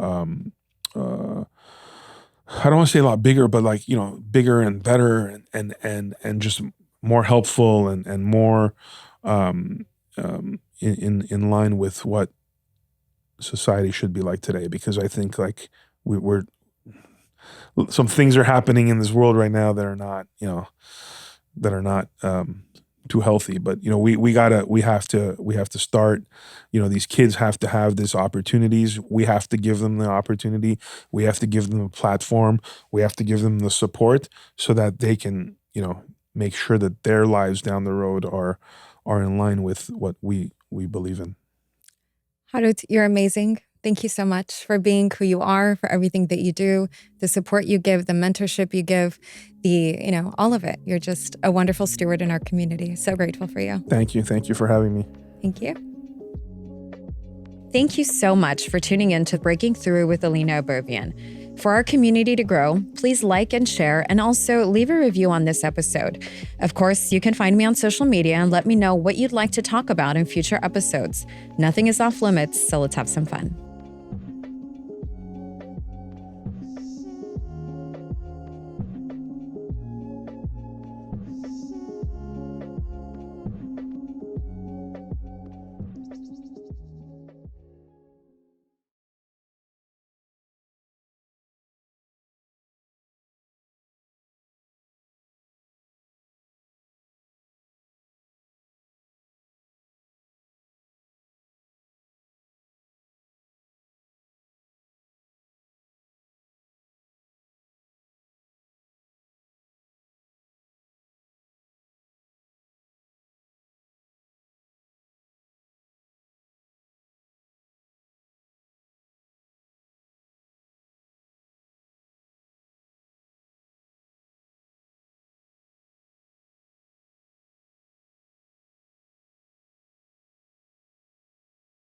I don't want to say a lot bigger, but like bigger and better, and just more helpful, and more in line with what society should be like today. Because I think like we're some things are happening in this world right now that are not, too healthy. But we have to start. These kids have to have these opportunities. We have to give them the opportunity. We have to give them a platform. We have to give them the support so that they can make sure that their lives down the road are in line with what we believe in. Harout, you're amazing. Thank you so much for being who you are, for everything that you do, the support you give, the mentorship you give, all of it. You're just a wonderful steward in our community. So grateful for you. Thank you. Thank you for having me. Thank you. Thank you so much for tuning in to Breaking Through with Alina Abovian. For our community to grow, please like and share, and also leave a review on this episode. Of course, you can find me on social media and let me know what you'd like to talk about in future episodes. Nothing is off limits, so let's have some fun.